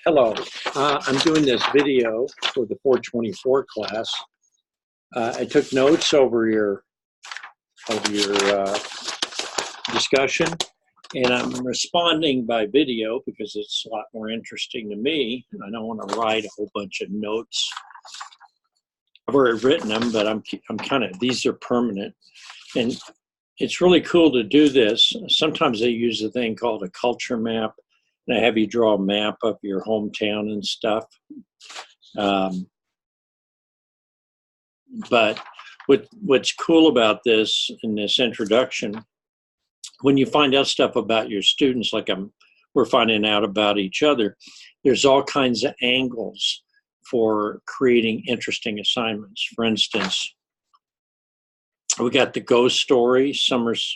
Hello, I'm doing this video for the 424 class. I took notes over your discussion, and I'm responding by video because it's a lot more interesting to me. I don't want to write a whole bunch of notes. I've already written them, but I'm kind of, these are permanent, and it's really cool to do this. Sometimes they use a thing called a culture map. And I have you draw a map of your hometown and stuff. But what's cool about this in this introduction, when you find out stuff about your students, like we're finding out about each other, there's all kinds of angles for creating interesting assignments. For instance, we got the ghost story. Summer's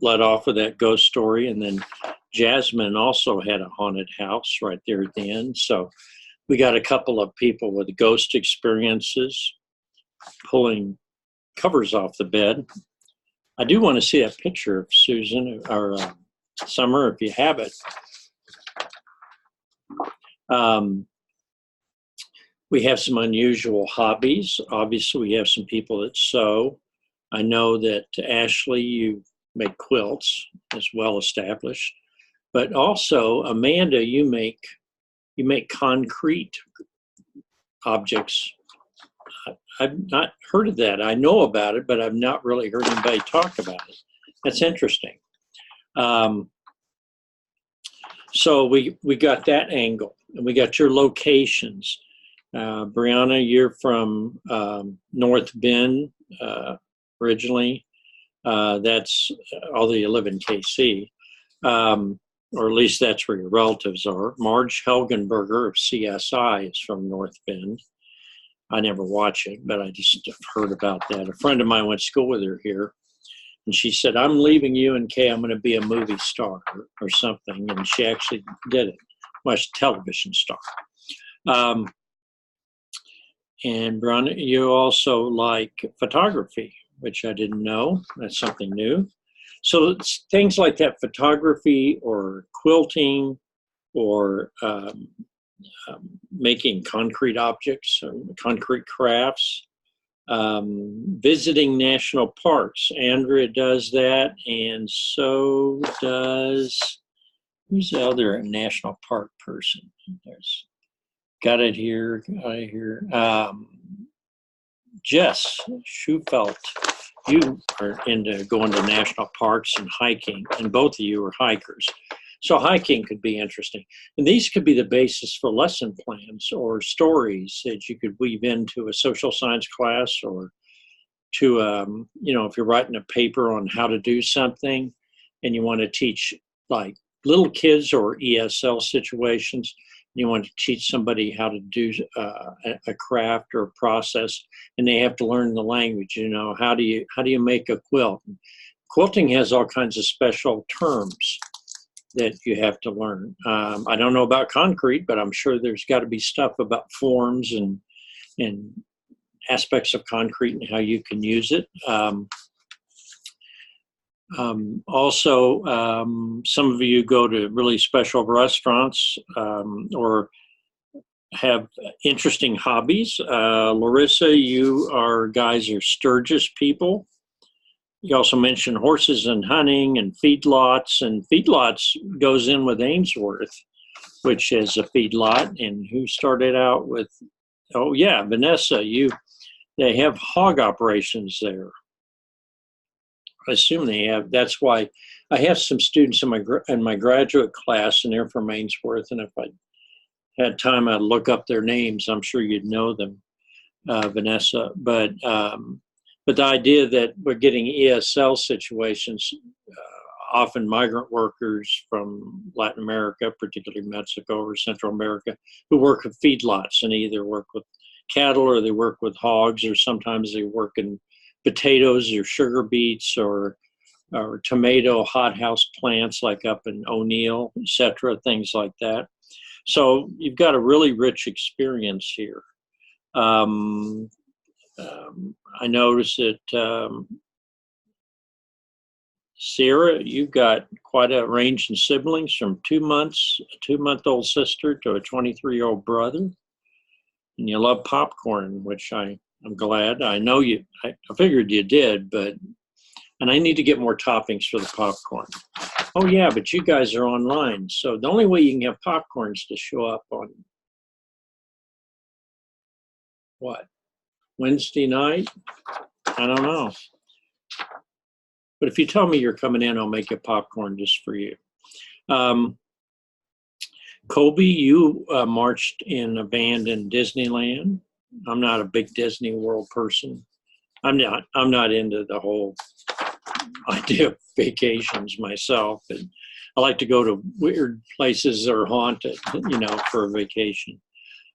led off with that ghost story, and then Jasmine also had a haunted house right there at the end. So we got a couple of people with ghost experiences pulling covers off the bed. I do want to see a picture of Susan or Summer if you have it. We have some unusual hobbies. Obviously, we have some people that sew. I know that Ashley, you make quilts, as well established. But also, Amanda, you make concrete objects. I've not heard of that. I know about it, but I've not really heard anybody talk about it. That's interesting. So we got that angle, and we got your locations. Brianna, you're from North Bend originally. That's although you live in KC. Or at least that's where your relatives are. Marge Helgenberger of CSI is from North Bend. I never watch it, but I just heard about that. A friend of mine went to school with her here, and she said, I'm leaving UNK, I'm going to be a movie star or something, and she actually did it. Well, she's a television star. And Brianna, you also like photography, which I didn't know. That's something new. So it's things like that, photography or quilting or making concrete objects, or concrete crafts, visiting national parks. Andrea does that, and so does, who's the other national park person? There's, got it here. Jess Schufelt. You are into going to national parks and hiking, and both of you are hikers. So hiking could be interesting. And these could be the basis for lesson plans or stories that you could weave into a social science class, or to, if you're writing a paper on how to do something and you want to teach like little kids or ESL situations, you want to teach somebody how to do a craft or a process, and they have to learn the language. How do you make a quilt? Quilting has all kinds of special terms that you have to learn. I don't know about concrete, but I'm sure there's got to be stuff about forms and aspects of concrete and how you can use it. Also, some of you go to really special restaurants or have interesting hobbies. Larissa, you guys are Sturgis people. You also mentioned horses and hunting and feedlots, and feedlots goes in with Ainsworth, which is a feedlot. And who started out with, oh yeah, Vanessa, they have hog operations there. I assume they have. That's why I have some students in my graduate class, and they're from Ainsworth. And if I had time, I'd look up their names. I'm sure you'd know them, Vanessa. But the idea that we're getting ESL situations, often migrant workers from Latin America, particularly Mexico or Central America, who work with feedlots and either work with cattle or they work with hogs, or sometimes they work in potatoes or sugar beets or tomato hothouse plants like up in O'Neill, etc., things like that. So you've got a really rich experience here. I noticed that Sarah, you've got quite a range in siblings from 2 months, a 2-month-old sister to a 23-year-old brother. And you love popcorn, which I'm glad. I know you, I figured you did, and I need to get more toppings for the popcorn. Oh yeah, but you guys are online. So the only way you can have popcorn is to show up on what? Wednesday night? I don't know. But if you tell me you're coming in, I'll make you popcorn just for you. Kobe, you marched in a band in Disneyland. I'm not a big Disney World person. I'm not into the whole idea of vacations myself. And I like to go to weird places that are haunted, for a vacation.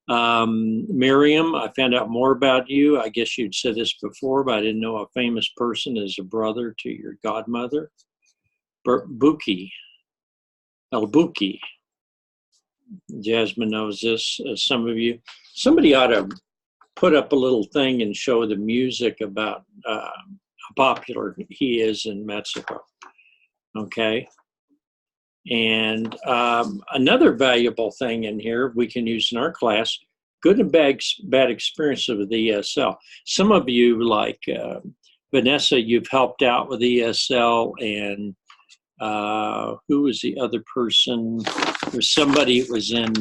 Miriam, I found out more about you. I guess you'd said this before, but I didn't know a famous person is a brother to your godmother. Buki, El Buki. Jasmine knows this, some of you. Somebody ought to put up a little thing and show the music about how popular he is in Mexico. Okay. And another valuable thing in here we can use in our class, good and bad experience with ESL. Some of you, like Vanessa, you've helped out with ESL, and who was the other person? There's somebody that was in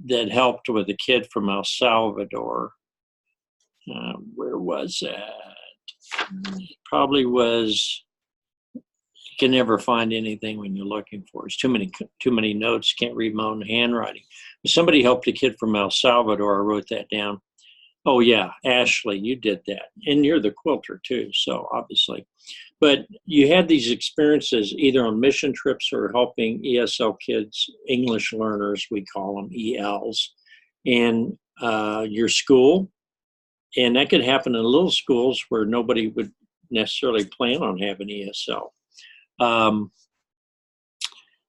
that helped with a kid from El Salvador. Where was that? It probably was. You can never find anything when you're looking for it. It's too many notes. Can't read my own handwriting. But somebody helped a kid from El Salvador. I wrote that down. Oh yeah, Ashley, you did that, and you're the quilter too. So obviously, but you had these experiences either on mission trips or helping ESL kids, English learners, we call them ELs, in your school, and that could happen in little schools where nobody would necessarily plan on having ESL.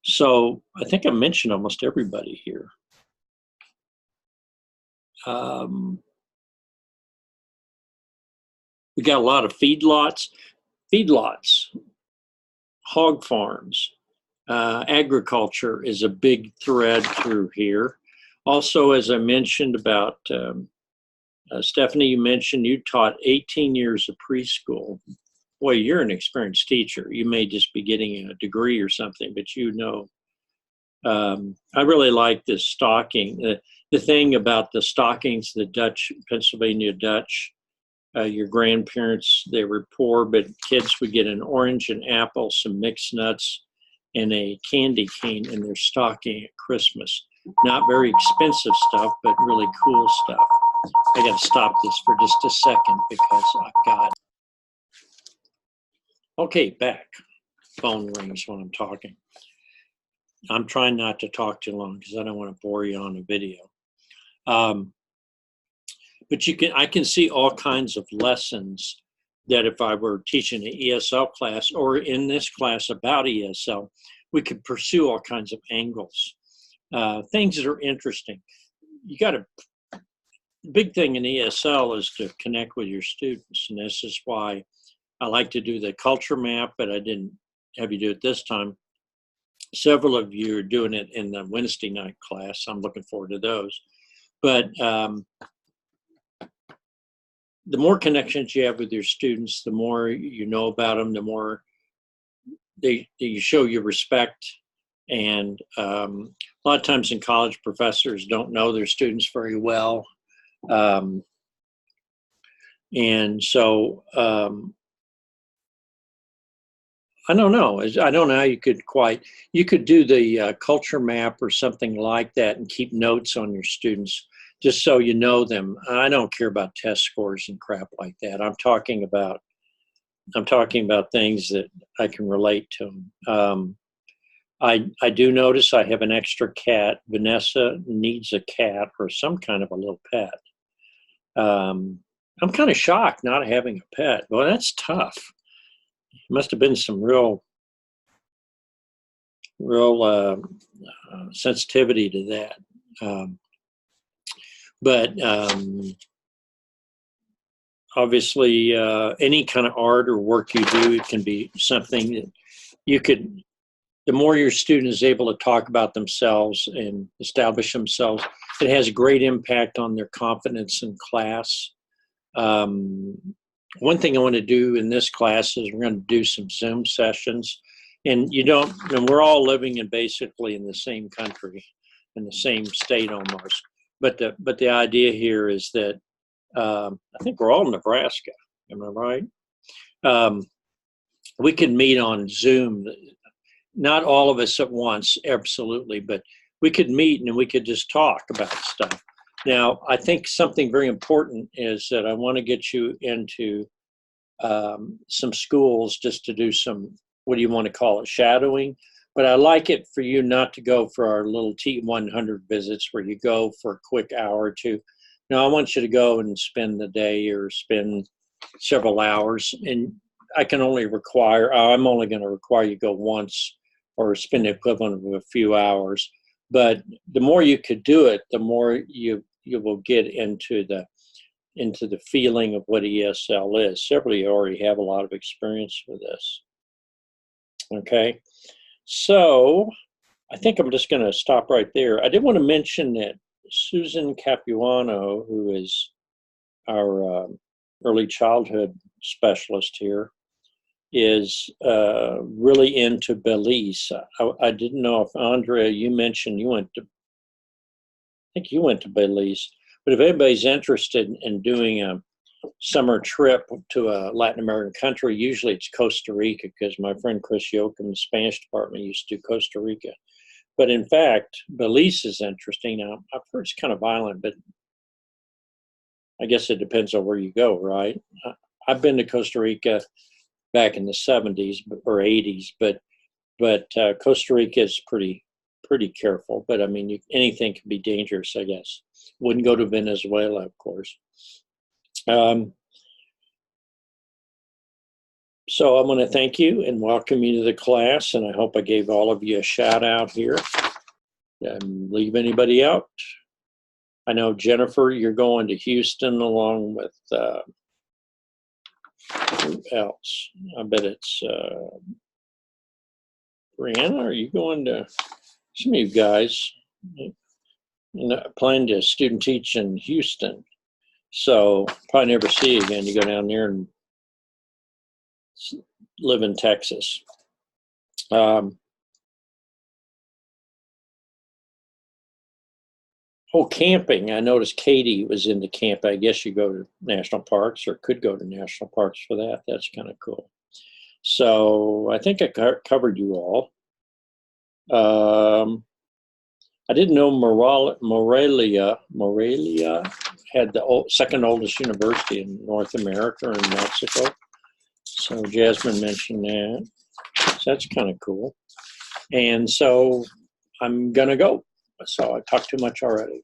So I think I mentioned almost everybody here. We got a lot of feedlots, hog farms. Agriculture is a big thread through here. Also, as I mentioned about, Stephanie, you mentioned you taught 18 years of preschool. Boy, you're an experienced teacher. You may just be getting a degree or something, but I really like this stocking. The thing about the stockings, the Dutch, Pennsylvania Dutch, your grandparents, they were poor, but kids would get an orange, an apple, some mixed nuts, and a candy cane in their stocking at Christmas. Not very expensive stuff, but really cool stuff. I got to stop this for just a second because I've got... Okay, back. Phone rings when I'm talking. I'm trying not to talk too long because I don't want to bore you on a video. But I can see all kinds of lessons that if I were teaching an ESL class or in this class about ESL, we could pursue all kinds of angles, things that are interesting. The big thing in ESL is to connect with your students, and this is why I like to do the culture map, but I didn't have you do it this time. Several of you are doing it in the Wednesday night class. I'm looking forward to those. But the more connections you have with your students, the more you know about them, the more you show your respect. And a lot of times in college, professors don't know their students very well. And so I don't know. I don't know how you could do the culture map or something like that and keep notes on your students just so you know them. I don't care about test scores and crap like that. I'm talking about things that I can relate to them. I do notice I have an extra cat. Vanessa needs a cat or some kind of a little pet. I'm kind of shocked not having a pet. Well, that's tough. Must have been some real sensitivity to that. But obviously, any kind of art or work you do, it can be something that you could, the more your student is able to talk about themselves and establish themselves, it has a great impact on their confidence in class. Um, One thing I want to do in this class is we're going to do some Zoom sessions. And and we're all living in basically in the same country, in the same state almost. But the idea here is that I think we're all in Nebraska. Am I right? Um, we can meet on Zoom. Not all of us at once, absolutely, but we could meet and we could just talk about stuff. Now, I think something very important is that I want to get you into some schools just to do some, what do you want to call it, shadowing. But I like it for you not to go for our little T100 visits where you go for a quick hour or two. No, I want you to go and spend the day or spend several hours. And I'm only going to require you go once or spend the equivalent of a few hours. But the more you could do it, the more you will get into the feeling of what ESL is. Several of you already have a lot of experience with this. Okay, so I think I'm just going to stop right there. I did want to mention that Susan Capuano, who is our early childhood specialist here, is really into Belize. I didn't know if, Andrea, you mentioned I think you went to Belize. But if anybody's interested in doing a summer trip to a Latin American country, usually it's Costa Rica, because my friend Chris Yoakum, the Spanish department, used to do Costa Rica. But in fact, Belize is interesting. Now, I've heard it's kind of violent, but I guess it depends on where you go, right? I've been to Costa Rica back in the 70s or 80s, but Costa Rica is pretty careful. But I mean, anything can be dangerous, I guess. Wouldn't go to Venezuela, of course. So I want to thank you and welcome you to the class, and I hope I gave all of you a shout out here. Leave anybody out? I know, Jennifer, you're going to Houston along with who else? I bet it's Brianna. Are you going to, some of you guys plan to student teach in Houston? So probably never see you again. You go down there and live in Texas. Camping. I noticed Katie was into camp. I guess you go to national parks or could go to national parks for that. That's kind of cool. So I think I covered you all. I didn't know Morelia had the second oldest university in North America in Mexico. So Jasmine mentioned that. So that's kind of cool. And so I'm going to go. So I talked too much already.